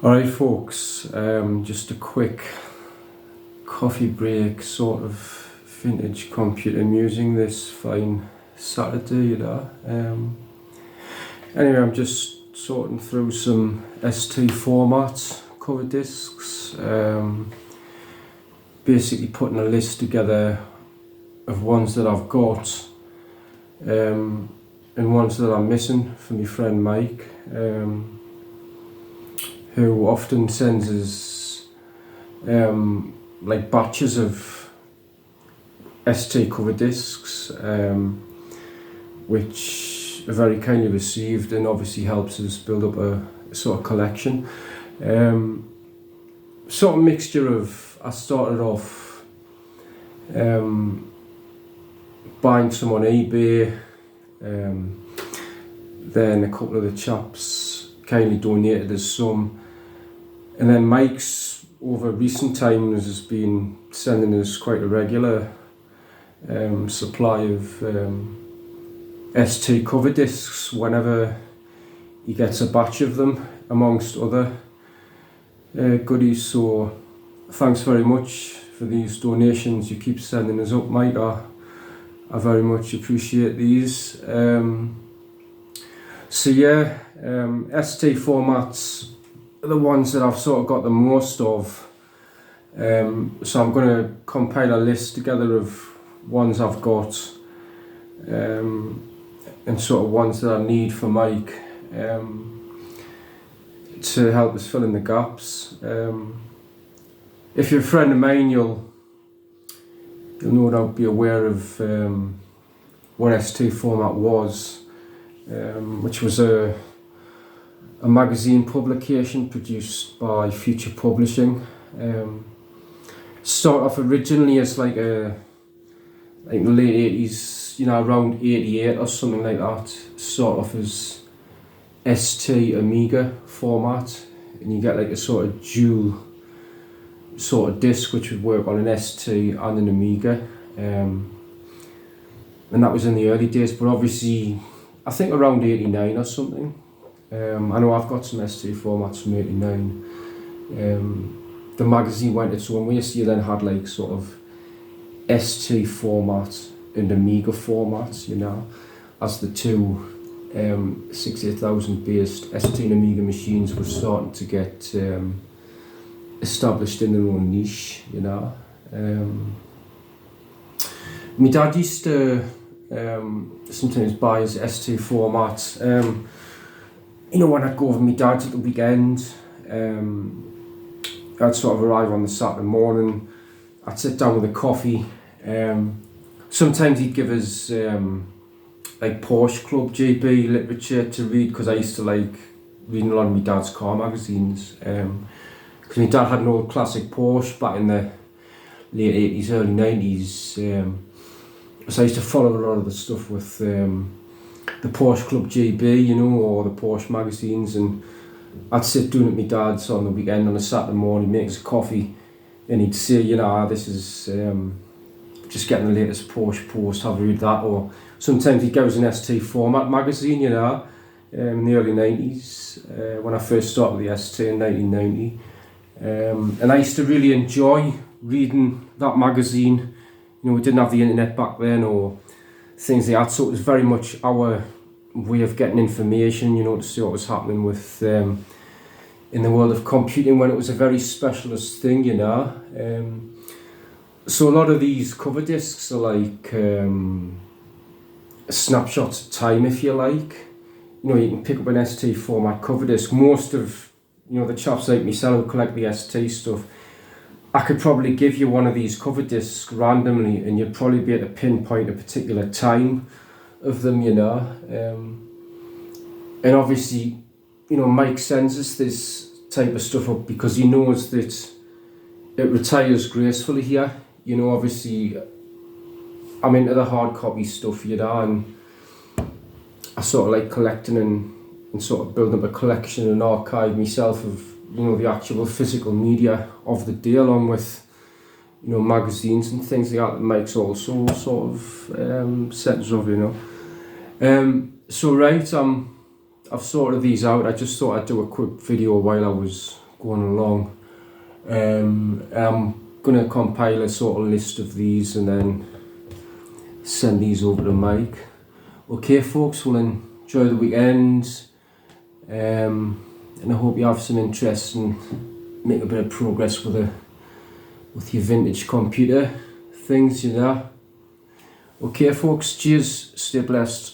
Alright folks, just a quick coffee break, sort of vintage computer musing this fine Saturday, Anyway, I'm just sorting through some ST format cover discs, basically putting a list together of ones that I've got and ones that I'm missing for my friend Mike, who often sends us like batches of ST cover discs, which are very kindly received and obviously helps us build up a sort of collection. Sort of mixture of, I started off buying some on eBay, then a couple of the chaps kindly donated us some, and then Mike's over recent times has been sending us quite a regular supply of ST cover discs whenever he gets a batch of them, amongst other goodies. So thanks very much for these donations you keep sending us up, Mike. I very much appreciate these. So yeah, ST formats are the ones that I've sort of got the most of. So I'm going to compile a list together of ones I've got and sort of ones that I need for Mike to help us fill in the gaps. If you're a friend of mine, you'll no doubt be aware of what ST format was, which was a magazine publication produced by Future Publishing. Started off originally as like the late 80s, around 88 or something like that. Sort of as ST Amiga format, and you get like a sort of dual sort of disc which would work on an ST and an Amiga, and that was in the early days. But obviously, I think around 89 or something. I know I've got some ST formats from 89. The magazine went its own way, so you then had like sort of ST format and Amiga formats, as the two 68000 based ST and Amiga machines were starting to get established in their own niche, My dad used to sometimes buy his ST formats. When I'd go over my dad's at the weekend, I'd sort of arrive on the Saturday morning, I'd sit down with a coffee. Sometimes he'd give us like Porsche Club GB literature to read, because I used to like reading a lot of my dad's car magazines. Because my dad had an old classic Porsche back in the late 80s, early 90s. So I used to follow a lot of the stuff with the Porsche Club GB, or the Porsche magazines, and I'd sit down at my dad's on the weekend on a Saturday morning, make us a coffee, and he'd say, this is just getting the latest Porsche post, have a read that. Or sometimes he'd give us an ST format magazine, in the early 90s, when I first started the ST in 1990. And I used to really enjoy reading that magazine. We didn't have the internet back then or things like that, so it was very much our way of getting information, to see what was happening with in the world of computing, when it was a very specialist thing, So a lot of these cover discs are like snapshots of time, if you like. You can pick up an ST format cover disc. Most of the chaps like myself who collect the ST stuff, I could probably give you one of these cover discs randomly and you'd probably be able to pinpoint a particular time of them, and obviously, Mike sends us this type of stuff up because he knows that it retires gracefully here. Obviously, I'm into the hard copy stuff, and I sort of like collecting and sort of building up a collection and archive myself of the actual physical media of the day, along with magazines and things like that Mike's also sort of sets of. So right, I've sorted these out. I just thought I'd do a quick video while I was going along. I'm going to compile a sort of list of these and then send these over to Mike. Okay folks, we'll enjoy the weekend, and I hope you have some interest and make a bit of progress with your vintage computer things, you know. Okay folks, cheers, stay blessed.